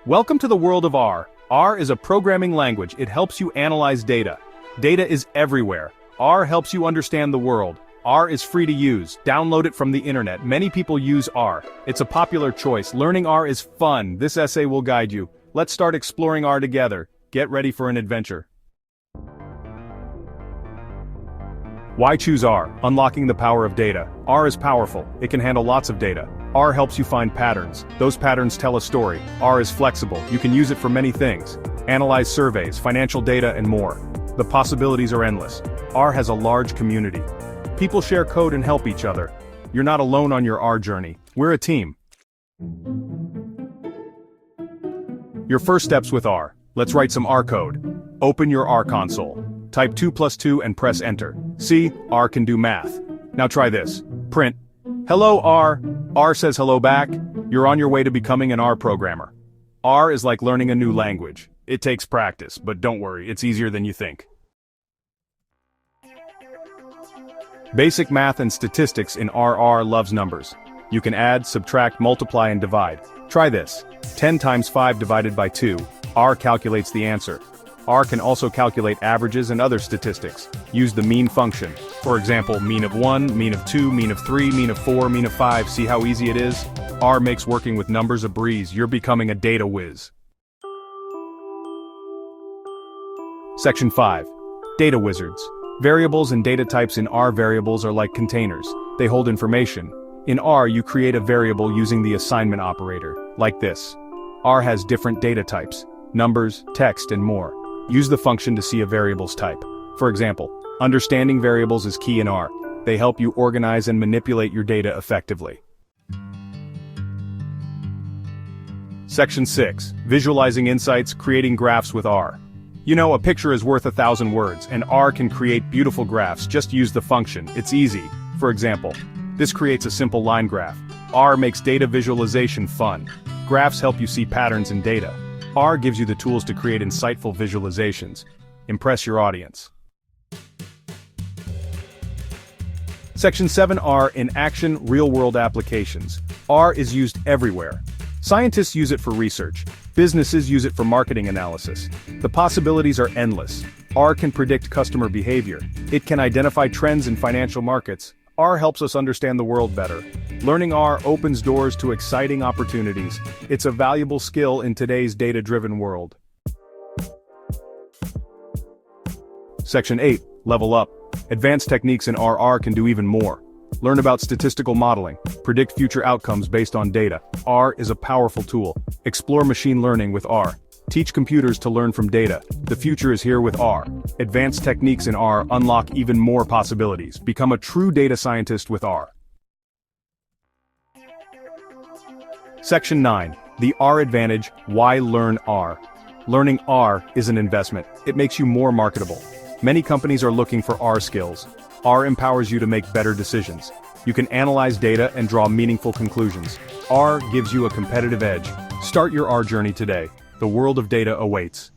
Welcome to the world of R. R is a programming language. It helps you analyze data. Data is everywhere. R helps you understand the world. R is free to use. Download it from the internet. Many people use R. It's a popular choice. Learning R is fun. This essay will guide you. Let's start exploring R together. Get ready for an adventure. Why choose R? Unlocking the power of data. R is powerful. It can handle lots of data. R helps you find patterns. Those patterns tell a story. R is flexible. You can use it for many things. Analyze surveys, financial data, and more. The possibilities are endless. R has a large community. People share code and help each other. You're not alone on your R journey. We're a team. Your first steps with R. Let's write some R code. Open your R console. Type 2 plus 2 and press enter. See, R can do math. Now try this. Print. Hello R. R says hello back. You're on your way to becoming an R programmer. R is like learning a new language. It takes practice, but don't worry, it's easier than you think. Basic math and statistics in R. R loves numbers. You can add, subtract, multiply, and divide. Try this. 10 times 5 divided by 2. R calculates the answer. R can also calculate averages and other statistics. Use the mean function. For example, mean of 1, mean of 2, mean of 3, mean of 4, mean of 5. See how easy it is? R makes working with numbers a breeze. You're becoming a data whiz. Section 5. Data wizards. Variables and data types in R. Variables are like containers. They hold information. In R, you create a variable using the assignment operator, like this. R has different data types, numbers, text, and more. Use the function to see a variable's type. For example, understanding variables is key in R. They help you organize and manipulate your data effectively. Section 6. Visualizing insights, creating graphs with R. You know, a picture is worth 1,000 words, and R can create beautiful graphs. Just use the function. It's easy. For example, this creates a simple line graph. R makes data visualization fun. Graphs help you see patterns in data. R gives you the tools to create insightful visualizations. Impress your audience. Section 7. R in action, real-world applications. R is used everywhere. Scientists use it for research. Businesses use it for marketing analysis. The possibilities are endless. R can predict customer behavior. It can identify trends in financial markets. R helps us understand the world better. Learning R opens doors to exciting opportunities. It's a valuable skill in today's data-driven world. Section 8. Level up. Advanced techniques in R. R can do even more. Learn about statistical modeling. Predict future outcomes based on data. R is a powerful tool. Explore machine learning with R. Teach computers to learn from data. The future is here with R. Advanced techniques in R unlock even more possibilities. Become a true data scientist with R. Section 9. The R Advantage. Why learn R? Learning R is an investment. It makes you more marketable. Many companies are looking for R skills. R empowers you to make better decisions. You can analyze data and draw meaningful conclusions. R gives you a competitive edge. Start your R journey today. The world of data awaits.